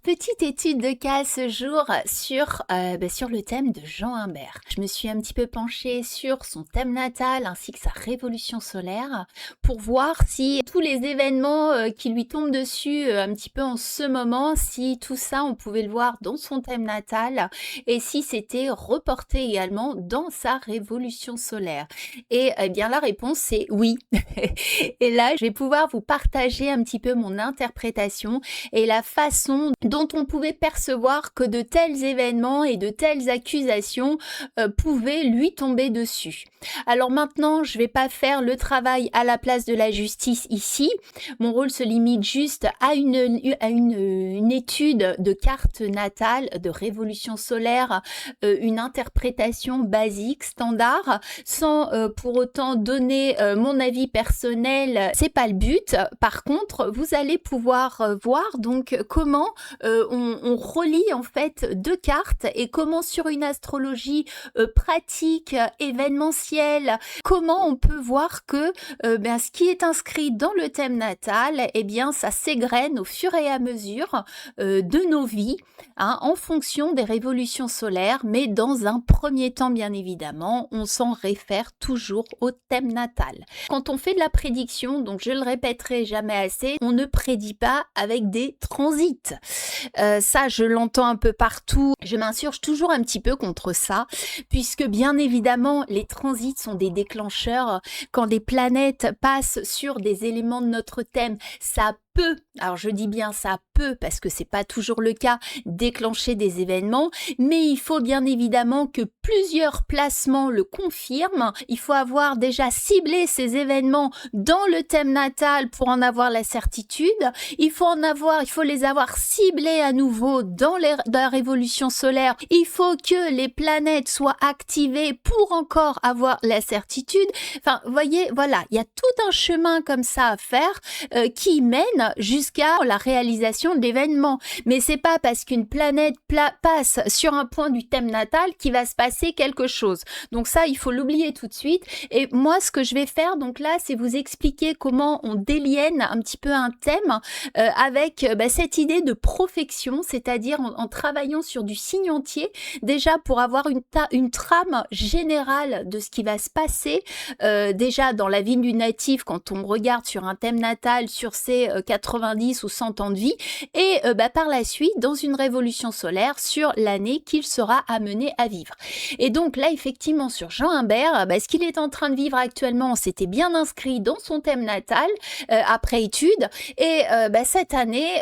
Petite étude de cas ce jour sur le thème de Jean Humbert. Je me suis un petit peu penchée sur son thème natal ainsi que sa révolution solaire pour voir si tous les événements qui lui tombent dessus un petit peu en ce moment, si tout ça on pouvait le voir dans son thème natal et si c'était reporté également dans sa révolution solaire. Et bien la réponse c'est oui. Et là je vais pouvoir vous partager un petit peu mon interprétation et la façon dont on pouvait percevoir que de tels événements et de telles accusations pouvaient lui tomber dessus. Alors maintenant, je ne vais pas faire le travail à la place de la justice ici. Mon rôle se limite juste à une étude de carte natale, de révolution solaire, une interprétation basique, standard, sans pour autant donner mon avis personnel. C'est pas le but. Par contre, vous allez pouvoir voir donc comment on relie en fait deux cartes et comment sur une astrologie pratique, événementielle, comment on peut voir que ce qui est inscrit dans le thème natal, eh bien ça s'égrène au fur et à mesure de nos vies, hein, en fonction des révolutions solaires, mais dans un premier temps bien évidemment, on s'en réfère toujours au thème natal. Quand on fait de la prédiction, donc je le répéterai jamais assez, on ne prédit pas avec des transits. Ça, je l'entends un peu partout. Je m'insurge toujours un petit peu contre ça, puisque bien évidemment, les transits sont des déclencheurs. Quand des planètes passent sur des éléments de notre thème, ça peut, alors je dis bien ça peut, parce que c'est pas toujours le cas, déclencher des événements, mais il faut bien évidemment que plusieurs placements le confirment. Il faut avoir déjà ciblé ces événements dans le thème natal pour en avoir la certitude. Il faut les avoir ciblés à nouveau dans la révolution solaire. Il faut que les planètes soient activées pour encore avoir la certitude. Enfin, vous voyez, voilà, il y a tout un chemin comme ça à faire qui mène jusqu'à la réalisation de l'événement. Mais c'est pas parce qu'une planète passe sur un point du thème natal qu'il va se passer quelque chose. Donc ça, il faut l'oublier tout de suite. Et moi, ce que je vais faire, donc là, c'est vous expliquer comment on délienne un petit peu un thème avec cette idée de profection, c'est-à-dire en travaillant sur du signe entier, déjà pour avoir une trame générale de ce qui va se passer, déjà dans la vie du natif, quand on regarde sur un thème natal, sur ses 90 ou 100 ans de vie, et par la suite, dans une révolution solaire, sur l'année qu'il sera amené à vivre. Et donc là, effectivement, sur Jean Humbert, ce qu'il est en train de vivre actuellement, c'était bien inscrit dans son thème natal, après étude, et cette année,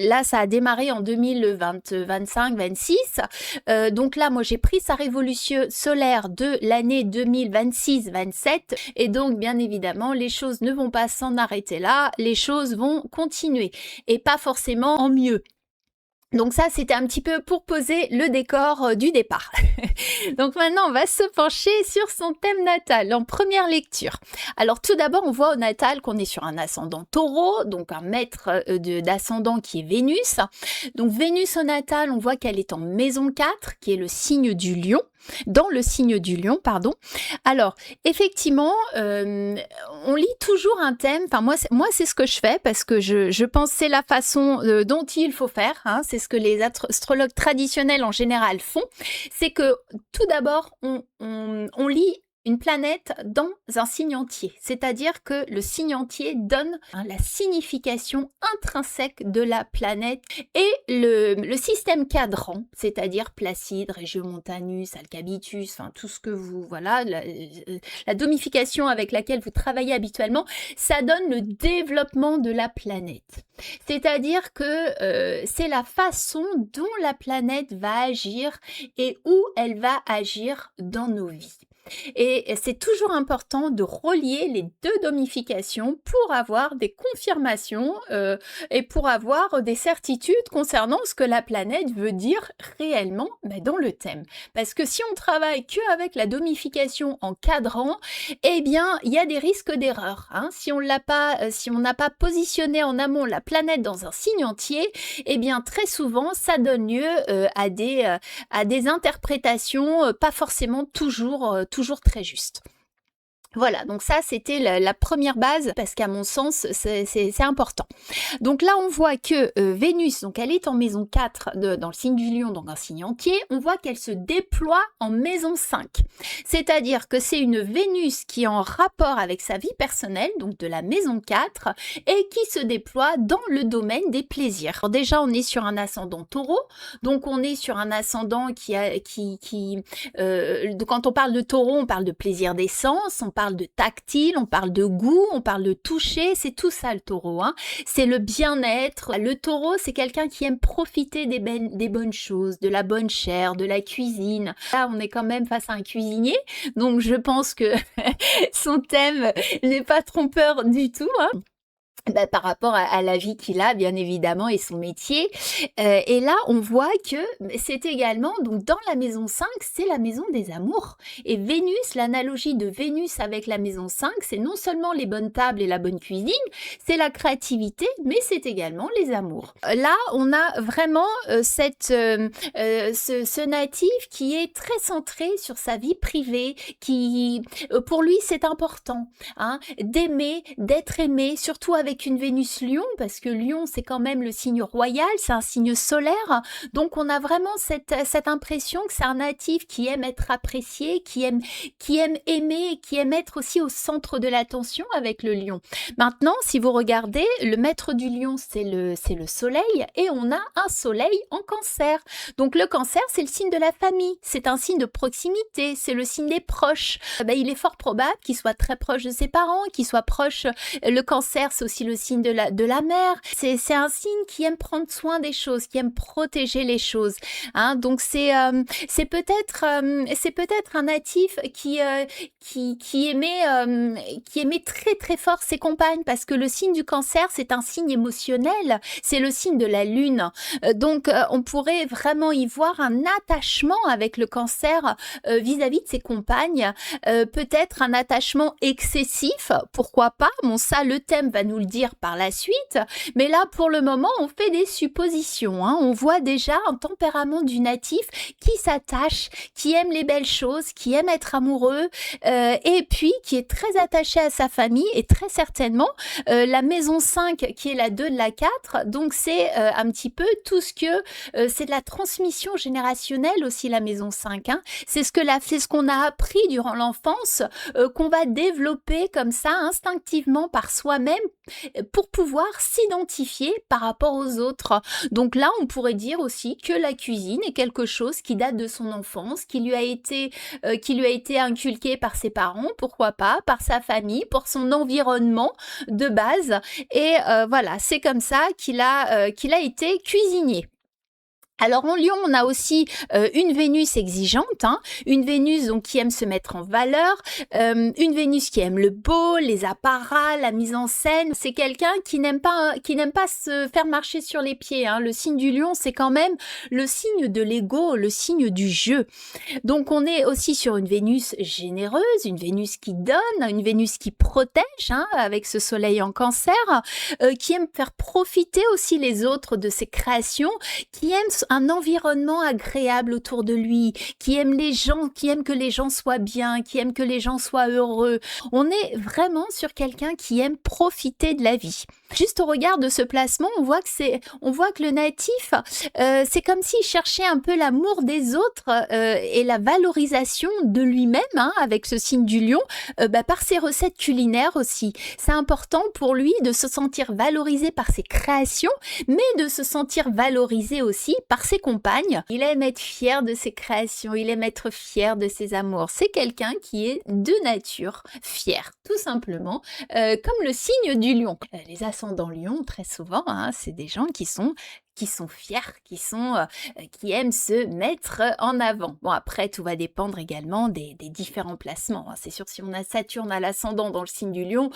là, ça a démarré en 2025-26. Donc là, moi, j'ai pris sa révolution solaire de l'année 2026-27. Et donc, bien évidemment, les choses ne vont pas s'en arrêter là. Les choses vont continuer. Et pas forcément en mieux. Donc ça, c'était un petit peu pour poser le décor du départ. Donc maintenant, on va se pencher sur son thème natal en première lecture. Alors tout d'abord, on voit au natal qu'on est sur un ascendant taureau, donc un maître d'ascendant qui est Vénus. Donc Vénus au natal, on voit qu'elle est en maison 4, qui est le signe du lion. Dans le signe du lion, pardon. Alors, effectivement, on lit toujours un thème. Enfin, moi, c'est ce que je fais parce que je pense que c'est la façon dont il faut faire. Hein, c'est ce que les astrologues traditionnels en général font. C'est que tout d'abord, on lit une planète dans un signe entier, c'est-à-dire que le signe entier donne la signification intrinsèque de la planète et le système cadrant, c'est-à-dire Placide, Regiomontanus, Alcabitus, enfin tout ce que vous, voilà, la domification avec laquelle vous travaillez habituellement, ça donne le développement de la planète. C'est-à-dire que c'est la façon dont la planète va agir et où elle va agir dans nos vies. Et c'est toujours important de relier les deux domifications pour avoir des confirmations et pour avoir des certitudes concernant ce que la planète veut dire réellement dans le thème. Parce que si on travaille qu'avec la domification en cadrant, eh bien, il y a des risques d'erreur. Hein. Si on n'a pas positionné en amont la planète dans un signe entier, eh bien, très souvent, ça donne lieu à des interprétations pas forcément toujours très justes. Voilà, donc ça, c'était la première base parce qu'à mon sens, c'est important. Donc là, on voit que Vénus, donc elle est en maison 4 dans le signe du lion, donc un signe entier. On voit qu'elle se déploie en maison 5. C'est-à-dire que c'est une Vénus qui est en rapport avec sa vie personnelle, donc de la maison 4, et qui se déploie dans le domaine des plaisirs. Alors déjà, on est sur un ascendant taureau, donc on est sur un ascendant quand on parle de taureau, on parle de plaisir des sens, on parle de tactile, on parle de goût, on parle de toucher, c'est tout ça le taureau, hein. C'est le bien-être. Le taureau, c'est quelqu'un qui aime profiter des bonnes choses, de la bonne chair, de la cuisine. Là, on est quand même face à un cuisinier, donc je pense que son thème n'est pas trompeur du tout, hein. Par rapport à la vie qu'il a, bien évidemment, et son métier. Et là, on voit que c'est également, donc dans la maison 5, c'est la maison des amours. Et Vénus, l'analogie de Vénus avec la maison 5, c'est non seulement les bonnes tables et la bonne cuisine, c'est la créativité, mais c'est également les amours. Là, on a vraiment ce natif qui est très centré sur sa vie privée, qui, pour lui, c'est important, hein, d'aimer, d'être aimé, surtout avec une Vénus Lion, parce que Lion, c'est quand même le signe royal, c'est un signe solaire, donc on a vraiment cette impression que c'est un natif qui aime être apprécié, qui aime aimer, qui aime être aussi au centre de l'attention avec le Lion. Maintenant, si vous regardez, le maître du Lion, c'est le soleil, et on a un soleil en Cancer. Donc le Cancer, c'est le signe de la famille, c'est un signe de proximité, c'est le signe des proches. Il est fort probable qu'il soit très proche de ses parents, qu'il soit proche. Le Cancer, c'est aussi le signe de la mère. C'est un signe qui aime prendre soin des choses, qui aime protéger les choses, hein. Donc c'est peut-être un natif qui aimait très très fort ses compagnes, parce que le signe du Cancer, c'est un signe émotionnel, c'est le signe de la lune. Donc on pourrait vraiment y voir un attachement avec le Cancer vis-à-vis de ses compagnes, peut-être un attachement excessif, pourquoi pas. Bon, ça, le thème va nous le dire par la suite, mais là, pour le moment, on fait des suppositions, hein. On voit déjà un tempérament du natif qui s'attache, qui aime les belles choses, qui aime être amoureux, et puis qui est très attaché à sa famille, et très certainement la maison 5 qui est la 2 de la 4, donc c'est un petit peu tout ce que c'est de la transmission générationnelle aussi, la maison 5, hein. C'est ce qu'on a appris durant l'enfance, qu'on va développer comme ça instinctivement par soi-même pour pouvoir s'identifier par rapport aux autres. Donc là, on pourrait dire aussi que la cuisine est quelque chose qui date de son enfance, qui lui a été inculqué par ses parents, pourquoi pas, par sa famille, pour son environnement de base. Et voilà, c'est comme ça qu'il a été cuisinier. Alors en Lion, on a aussi une Vénus exigeante, hein, une Vénus donc qui aime se mettre en valeur, une Vénus qui aime le beau, les apparats, la mise en scène. C'est quelqu'un qui n'aime pas se faire marcher sur les pieds, hein. Le signe du Lion, c'est quand même le signe de l'ego, le signe du jeu. Donc on est aussi sur une Vénus généreuse, une Vénus qui donne, une Vénus qui protège, hein, avec ce soleil en Cancer, qui aime faire profiter aussi les autres de ses créations, qui aime un environnement agréable autour de lui, qui aime les gens, qui aime que les gens soient bien, qui aime que les gens soient heureux. On est vraiment sur quelqu'un qui aime profiter de la vie. Juste au regard de ce placement, on voit que le natif, c'est comme s'il cherchait un peu l'amour des autres et la valorisation de lui-même, hein, avec ce signe du Lion, par ses recettes culinaires aussi. C'est important pour lui de se sentir valorisé par ses créations, mais de se sentir valorisé aussi par ses compagnes. Il aime être fier de ses créations, il aime être fier de ses amours. C'est quelqu'un qui est de nature fier, tout simplement, comme le signe du Lion. Les ascendants Lion, très souvent, hein, c'est des gens qui sont fiers, qui aiment se mettre en avant. Bon, après, tout va dépendre également des différents placements, hein. C'est sûr, si on a Saturne à l'ascendant dans le signe du Lion,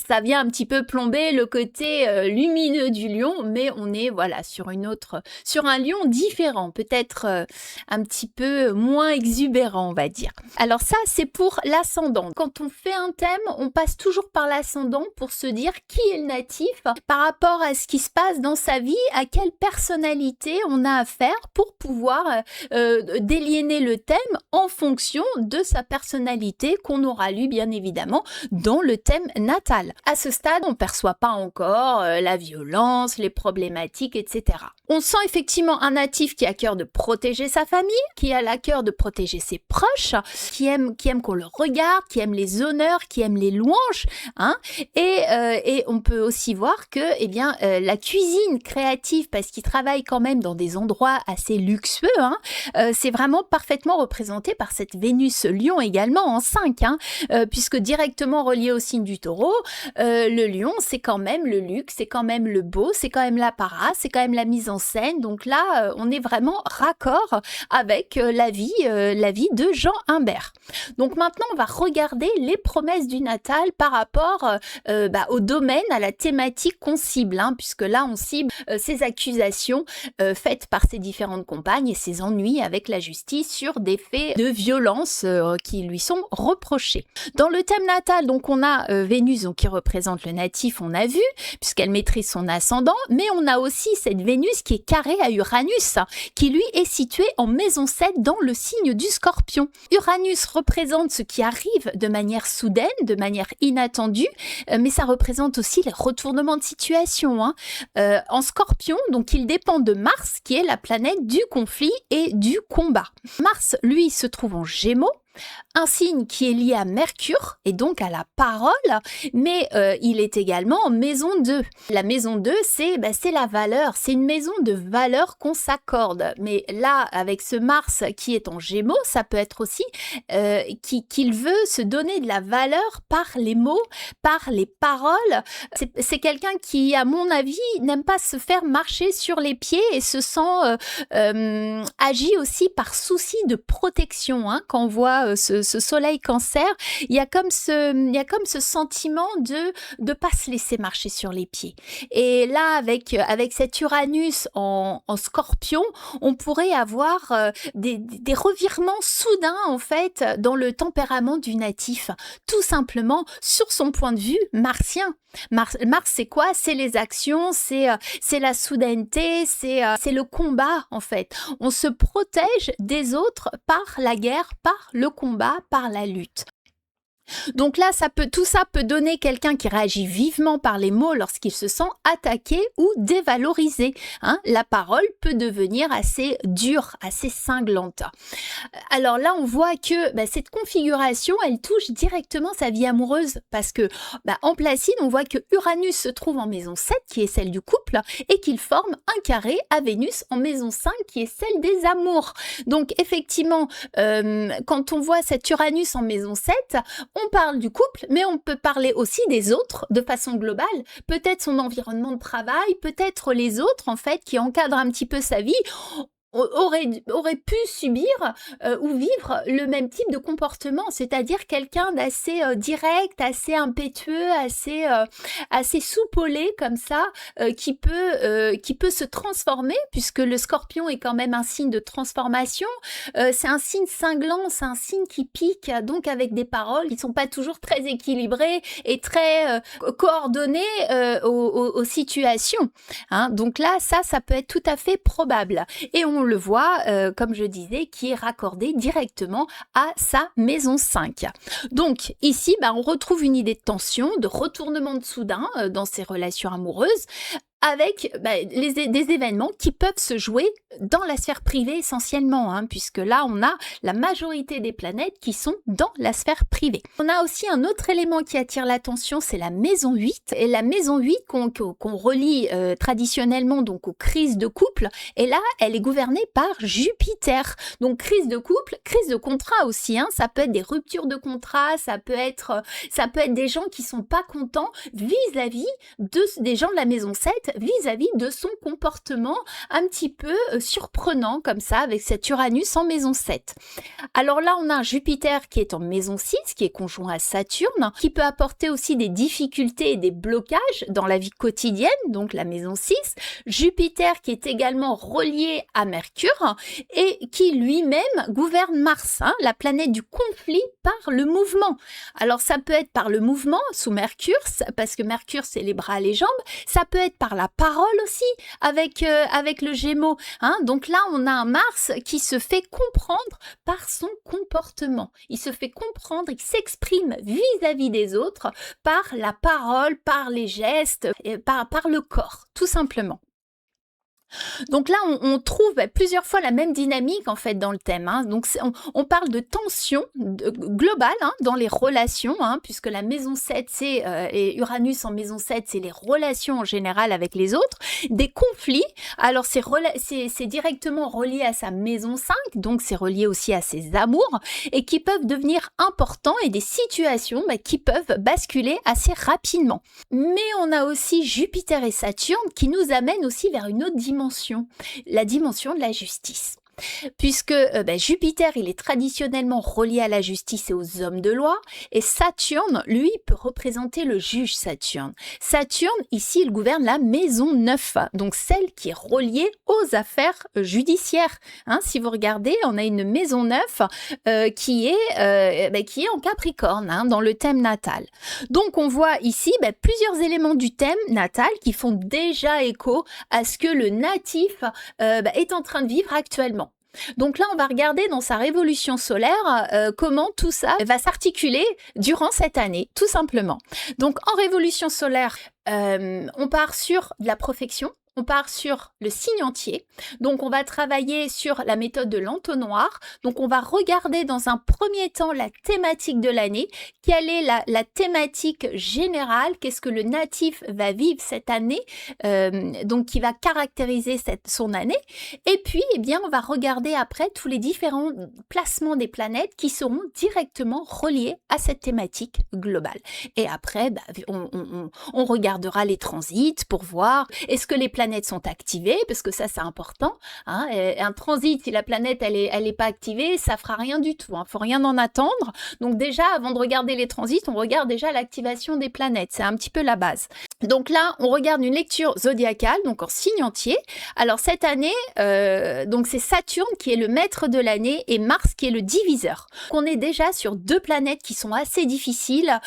ça vient un petit peu plomber le côté lumineux du Lion, mais on est voilà sur un Lion différent, peut-être un petit peu moins exubérant, on va dire. Alors ça, c'est pour l'ascendant. Quand on fait un thème, on passe toujours par l'ascendant pour se dire qui est le natif par rapport à ce qui se passe dans sa vie, à quelle personnalité on a à faire pour pouvoir délier le thème en fonction de sa personnalité qu'on aura lu bien évidemment dans le thème natal. À ce stade, on ne perçoit pas encore la violence, les problématiques, etc. On sent effectivement un natif qui a à cœur de protéger sa famille, qui a à cœur de protéger ses proches, qui aime qu'on le regarde, qui aime les honneurs, qui aime les louanges, hein. Et on peut aussi voir que la cuisine créative, parce qu'il travaille quand même dans des endroits assez luxueux, hein, c'est vraiment parfaitement représenté par cette Vénus Lion également en 5, hein, puisque directement relié au signe du Taureau, le Lion, c'est quand même le luxe, c'est quand même le beau, c'est quand même l'apparat, c'est quand même la mise en scène. Donc là, on est vraiment raccord avec la vie de Jean Humbert. Donc maintenant, on va regarder les promesses du natal par rapport au domaine, à la thématique qu'on cible, hein, puisque là, on cible ces accusations faites par ses différentes compagnes et ses ennuis avec la justice sur des faits de violence qui lui sont reprochés. Dans le thème natal, donc on a Vénus donc, qui représente le natif, on a vu, puisqu'elle maîtrise son ascendant, mais on a aussi cette Vénus qui est carrée à Uranus, qui lui est située en maison 7 dans le signe du Scorpion. Uranus représente ce qui arrive de manière soudaine, de manière inattendue, mais ça représente aussi les retournements de situation, hein. En Scorpion, donc il dépend de Mars, qui est la planète du conflit et du combat. Mars, lui, se trouve en Gémeaux, un signe qui est lié à Mercure et donc à la parole, mais il est également en maison 2. La maison 2, c'est la valeur, c'est une maison de valeur qu'on s'accorde. Mais là, avec ce Mars qui est en Gémeaux, ça peut être aussi qu'il veut se donner de la valeur par les mots, par les paroles. C'est quelqu'un qui, à mon avis, n'aime pas se faire marcher sur les pieds et se sent agit aussi par souci de protection, hein, quand on voit ce soleil cancer, il y a comme ce sentiment de pas se laisser marcher sur les pieds. Et là, avec cet Uranus en Scorpion, on pourrait avoir des revirements soudains en fait dans le tempérament du natif, tout simplement sur son point de vue martien. Mars, c'est quoi? C'est les actions, c'est la soudaineté, c'est le combat en fait. On se protège des autres par la guerre, par le combat, par la lutte. Donc là, tout ça peut donner quelqu'un qui réagit vivement par les mots lorsqu'il se sent attaqué ou dévalorisé, hein. La parole peut devenir assez dure, assez cinglante. Alors là, on voit que cette configuration, elle touche directement sa vie amoureuse parce que en Placide, on voit que Uranus se trouve en maison 7, qui est celle du couple, et qu'il forme un carré à Vénus en maison 5, qui est celle des amours. Donc effectivement, quand on voit cet Uranus en maison 7, on parle du couple, mais on peut parler aussi des autres de façon globale. Peut-être son environnement de travail, peut-être les autres, en fait, qui encadrent un petit peu sa vie, aurait pu subir ou vivre le même type de comportement, c'est-à-dire quelqu'un d'assez direct, assez impétueux, assez soupolé comme ça, qui peut se transformer, puisque le Scorpion est quand même un signe de transformation. C'est un signe cinglant, c'est un signe qui pique, donc avec des paroles qui ne sont pas toujours très équilibrées et très coordonnées aux situations, hein. Donc là, ça peut être tout à fait probable. Et on le voit, comme je disais, qui est raccordé directement à sa maison 5. Donc ici, on retrouve une idée de tension, de retournement de soudain dans ses relations amoureuses, avec des événements qui peuvent se jouer dans la sphère privée essentiellement, hein, puisque là, on a la majorité des planètes qui sont dans la sphère privée. On a aussi un autre élément qui attire l'attention, c'est la maison 8. Et la maison 8 qu'on relie traditionnellement donc aux crises de couple, et là, elle est gouvernée par Jupiter. Donc, crise de couple, crise de contrat aussi, hein, ça peut être des ruptures de contrat, ça peut être des gens qui sont pas contents vis-à-vis des gens de la maison 7, vis-à-vis de son comportement un petit peu surprenant comme ça avec cet Uranus en maison 7. Alors là, on a un Jupiter qui est en maison 6, qui est conjoint à Saturne, qui peut apporter aussi des difficultés et des blocages dans la vie quotidienne, donc la maison 6. Jupiter qui est également relié à Mercure et qui lui-même gouverne Mars, hein, la planète du conflit par le mouvement. Alors ça peut être par le mouvement sous Mercure, parce que Mercure c'est les bras, les jambes, ça peut être par la la parole aussi avec le Gémeaux, hein. Donc là, on a un Mars qui se fait comprendre par son comportement. Il se fait comprendre, il s'exprime vis-à-vis des autres par la parole, par les gestes, et par le corps, tout simplement. Donc là, on trouve plusieurs fois la même dynamique en fait dans le thème, hein. Donc on parle de tension globale, hein, dans les relations, hein, puisque la maison 7, et Uranus en maison 7, c'est les relations en général avec les autres, des conflits. Alors c'est directement relié à sa maison 5, donc c'est relié aussi à ses amours, et qui peuvent devenir importants, et des situations qui peuvent basculer assez rapidement. Mais on a aussi Jupiter et Saturne qui nous amènent aussi vers une autre dimension, la dimension de la justice. Puisque Jupiter, il est traditionnellement relié à la justice et aux hommes de loi, et Saturne, lui, peut représenter le juge Saturne. Saturne, ici, il gouverne la maison 9, donc celle qui est reliée aux affaires judiciaires. Hein, si vous regardez, on a une maison 9 qui est en Capricorne, hein, dans le thème natal. Donc, on voit ici plusieurs éléments du thème natal qui font déjà écho à ce que le natif est en train de vivre actuellement. Donc là, on va regarder dans sa révolution solaire comment tout ça va s'articuler durant cette année, tout simplement. Donc en révolution solaire, on part sur de la profection. On part sur le signe entier, donc on va travailler sur la méthode de l'entonnoir, donc on va regarder dans un premier temps la thématique de l'année, quelle est la thématique générale, qu'est-ce que le natif va vivre cette année, donc qui va caractériser son année, et puis on va regarder après tous les différents placements des planètes qui seront directement reliés à cette thématique globale. Et après, on regardera les transits pour voir est-ce que les planètes sont activées, parce que ça c'est important, hein. Un transit, si la planète elle est pas activée, ça fera rien du tout, hein. Faut rien en attendre. Donc déjà, avant de regarder les transits, on regarde déjà l'activation des planètes, c'est un petit peu la base. Donc là, on regarde une lecture zodiacale, donc en signe entier. Alors cette année, donc c'est Saturne qui est le maître de l'année et Mars qui est le diviseur. Donc on est déjà sur deux planètes qui sont assez difficiles,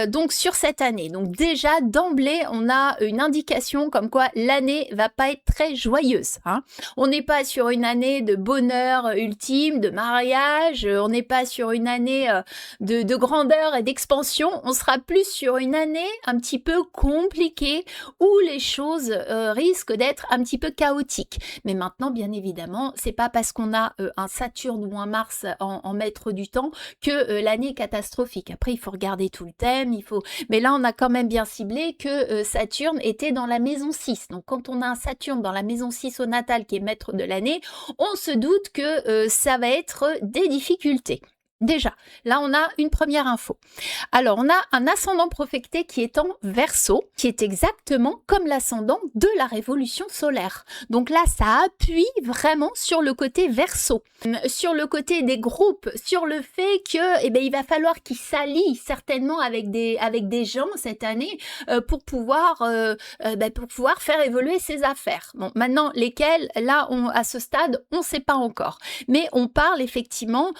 donc sur cette année. Donc déjà d'emblée, on a une indication comme quoi l'année va pas être très joyeuse, hein. On n'est pas sur une année de bonheur ultime, de mariage, on n'est pas sur une année de grandeur et d'expansion, on sera plus sur une année un petit peu compliquée où les choses risquent d'être un petit peu chaotiques. Mais maintenant, bien évidemment, c'est pas parce qu'on a un Saturne ou un Mars en maître du temps que l'année est catastrophique. Après, il faut regarder tout le thème, mais là, on a quand même bien ciblé que Saturne était dans la maison 6. Donc, quand on a un Saturne dans la maison 6 au natal qui est maître de l'année, on se doute que ça va être des difficultés. Déjà, là, on a une première info. Alors, on a un ascendant profecté qui est en Verseau, qui est exactement comme l'ascendant de la révolution solaire. Donc là, ça appuie vraiment sur le côté Verseau, sur le côté des groupes, sur le fait que, il va falloir qu'ils s'allient certainement avec des gens cette année pour pouvoir faire évoluer ses affaires. Bon, maintenant, lesquels, là, à ce stade, on ne sait pas encore. Mais on parle effectivement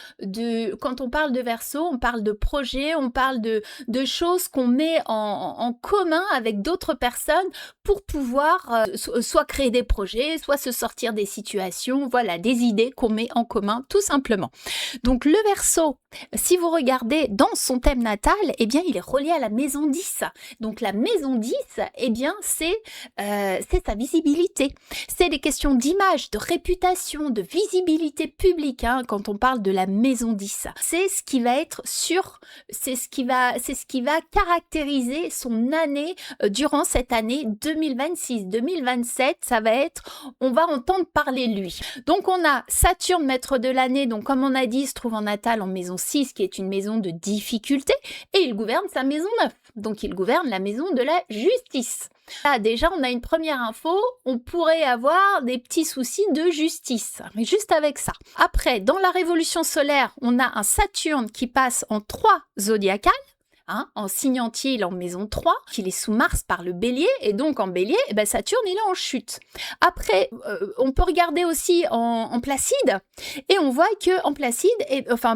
quand on parle de Verseau, on parle de projets, on parle de choses qu'on met en commun avec d'autres personnes pour pouvoir soit créer des projets, soit se sortir des situations, voilà, des idées qu'on met en commun, tout simplement. Donc le Verseau, si vous regardez dans son thème natal, il est relié à la maison 10. Donc la maison 10, c'est sa visibilité. C'est des questions d'image, de réputation, de visibilité publique, hein, quand on parle de la maison 10. C'est ce qui va être c'est ce qui va caractériser son année durant cette année 2026-2027. Ça va être, on va entendre parler de lui. Donc on a Saturne, maître de l'année, donc comme on a dit, il se trouve en natal en maison 6, qui est une maison de difficulté, et il gouverne sa maison 9. Donc il gouverne la maison de la justice. Là, déjà, on a une première info, on pourrait avoir des petits soucis de justice, mais juste avec ça. Après, dans la révolution solaire, on a un Saturne qui passe en 3 zodiacales, En signantier, il est en maison 3, qu'il est sous Mars par le bélier, et donc en bélier, Saturne, il est en chute. Après, on peut regarder aussi en Placide, et on voit que en Placide,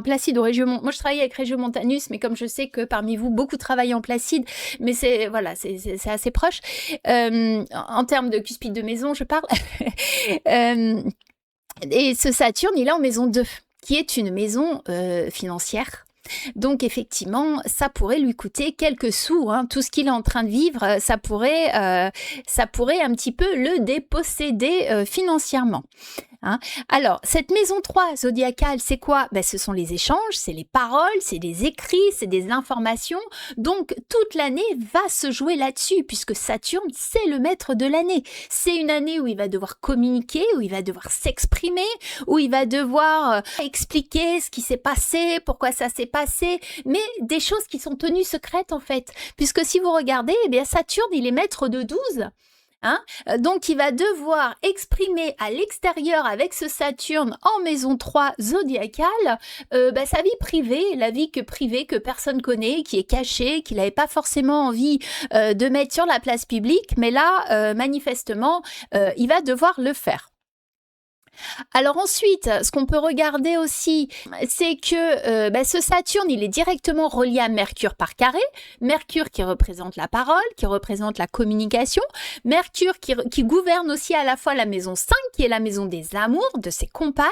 Placide au Régiomontanus, moi je travaille avec Régiomontanus, mais comme je sais que parmi vous, beaucoup travaillent en Placide, mais c'est assez proche. En termes de cuspide de maison, je parle. Et ce Saturne, il est en maison 2, qui est une maison financière. Donc effectivement, ça pourrait lui coûter quelques sous, tout ce qu'il est en train de vivre, ça pourrait un petit peu le déposséder financièrement. Alors, cette maison 3 zodiacale, c'est quoi? Ce sont les échanges, c'est les paroles, c'est des écrits, c'est des informations. Donc, toute l'année va se jouer là-dessus, puisque Saturne, c'est le maître de l'année. C'est une année où il va devoir communiquer, où il va devoir s'exprimer, où il va devoir expliquer ce qui s'est passé, pourquoi ça s'est passé, mais des choses qui sont tenues secrètes en fait. Puisque si vous regardez, Saturne, il est maître de 12. Donc, il va devoir exprimer à l'extérieur avec ce Saturne en maison 3 zodiacale sa vie privée, la vie privée que personne connaît, qui est cachée, qu'il n'avait pas forcément envie de mettre sur la place publique, mais là, manifestement, il va devoir le faire. Alors ensuite, ce qu'on peut regarder aussi, c'est que ce Saturne, il est directement relié à Mercure par carré. Mercure qui représente la parole, qui représente la communication. Mercure qui gouverne aussi à la fois la maison 5, qui est la maison des amours, de ses compagnes,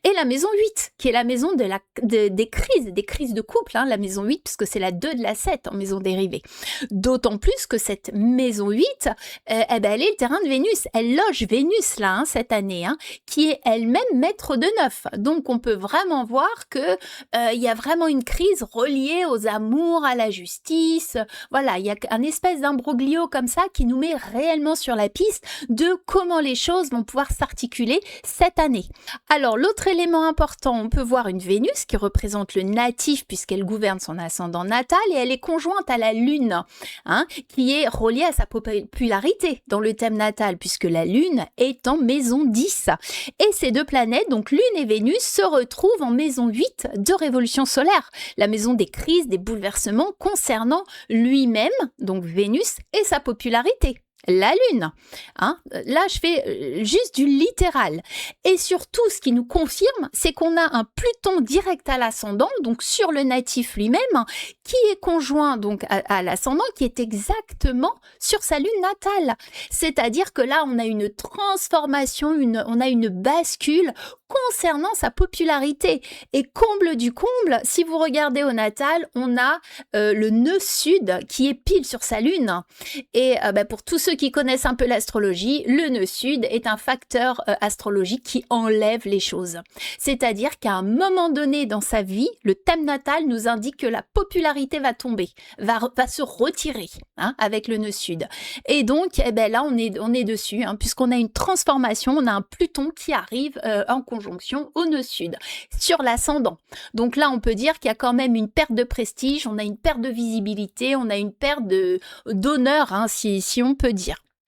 et la maison 8, qui est la maison des crises de couple, la maison 8, puisque c'est la 2 de la 7 en maison dérivée. D'autant plus que cette maison 8, elle est le terrain de Vénus. Elle loge Vénus là, cette année, qui est elle-même maître de 9. Donc, on peut vraiment voir que il y a vraiment une crise reliée aux amours, à la justice. Voilà, il y a un espèce d'imbroglio comme ça qui nous met réellement sur la piste de comment les choses vont pouvoir s'articuler cette année. Alors, l'autre élément important, on peut voir une Vénus qui représente le natif puisqu'elle gouverne son ascendant natal et elle est conjointe à la Lune, qui est reliée à sa popularité dans le thème natal puisque la Lune est en maison 10. Et ces deux planètes, donc Lune et Vénus, se retrouvent en maison 8 de révolution solaire, la maison des crises, des bouleversements concernant lui-même, donc Vénus, et sa popularité. La Lune. Là, je fais juste du littéral. Et surtout, ce qui nous confirme, c'est qu'on a un Pluton direct à l'ascendant, donc sur le natif lui-même, qui est conjoint donc à l'ascendant, qui est exactement sur sa lune natale. C'est-à-dire que là, on a une transformation, on a une bascule concernant sa popularité. Et comble du comble, si vous regardez au natal, on a le nœud sud qui est pile sur sa lune. Et pour tous ceux qui connaissent un peu l'astrologie, le nœud sud est un facteur astrologique qui enlève les choses. C'est-à-dire qu'à un moment donné dans sa vie, le thème natal nous indique que la popularité va tomber, va se retirer avec le nœud sud. Et donc, là, on est dessus, puisqu'on a une transformation, on a un Pluton qui arrive en conjonction au nœud sud, sur l'ascendant. Donc là, on peut dire qu'il y a quand même une perte de prestige, on a une perte de visibilité, on a une perte d'honneur, si on peut dire.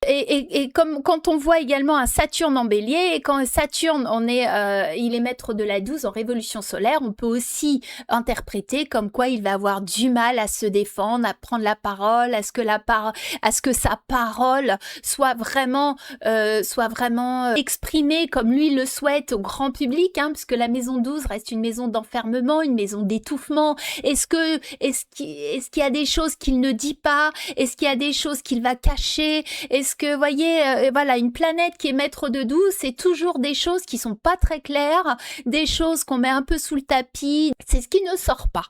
Et comme quand on voit également un Saturne en bélier, et quand Saturne il est maître de la 12 en révolution solaire, on peut aussi interpréter comme quoi il va avoir du mal à se défendre, à prendre la parole, à ce que sa parole soit vraiment exprimée comme lui le souhaite au grand public, parce que la maison 12 reste une maison d'enfermement, une maison d'étouffement. Est-ce qu'il y a des choses qu'il ne dit pas? Est-ce qu'il y a des choses qu'il va cacher? Est-ce que, voyez, une planète qui est maître de 12, c'est toujours des choses qui sont pas très claires, des choses qu'on met un peu sous le tapis, c'est ce qui ne sort pas.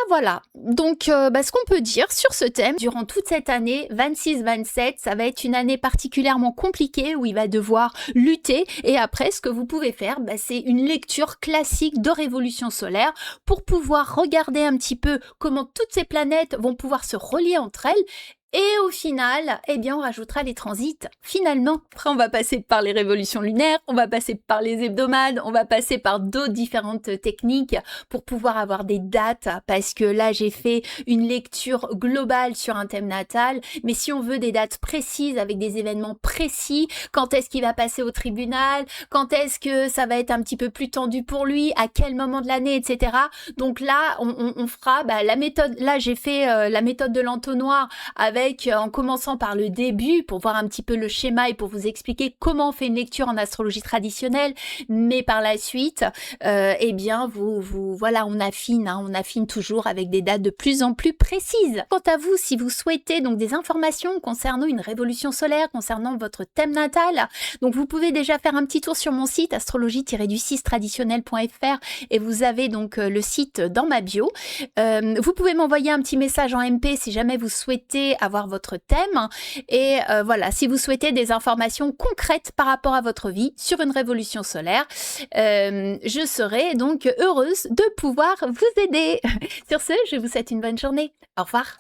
Voilà. Donc, ce qu'on peut dire sur ce thème, durant toute cette année, 26-27, ça va être une année particulièrement compliquée où il va devoir lutter. Et après, ce que vous pouvez faire, c'est une lecture classique de révolution solaire pour pouvoir regarder un petit peu comment toutes ces planètes vont pouvoir se relier entre elles Et au final, eh bien, on rajoutera les transits. Finalement, après, on va passer par les révolutions lunaires, on va passer par les hebdomades, on va passer par d'autres différentes techniques pour pouvoir avoir des dates, parce que là, j'ai fait une lecture globale sur un thème natal, mais si on veut des dates précises, avec des événements précis, quand est-ce qu'il va passer au tribunal, quand est-ce que ça va être un petit peu plus tendu pour lui, à quel moment de l'année, etc. Donc là, on fera la méthode. Là, j'ai fait la méthode de l'entonnoir avec en commençant par le début pour voir un petit peu le schéma et pour vous expliquer comment on fait une lecture en astrologie traditionnelle, mais par la suite, eh bien, voilà, on affine toujours avec des dates de plus en plus précises. Quant à vous, si vous souhaitez donc des informations concernant une révolution solaire, concernant votre thème natal, donc vous pouvez déjà faire un petit tour sur mon site astrologie-du6traditionnel.fr et vous avez donc le site dans ma bio. Vous pouvez m'envoyer un petit message en MP si jamais vous souhaitez avoir votre thème. Et voilà, si vous souhaitez des informations concrètes par rapport à votre vie sur une révolution solaire, je serai donc heureuse de pouvoir vous aider. Sur ce, je vous souhaite une bonne journée. Au revoir.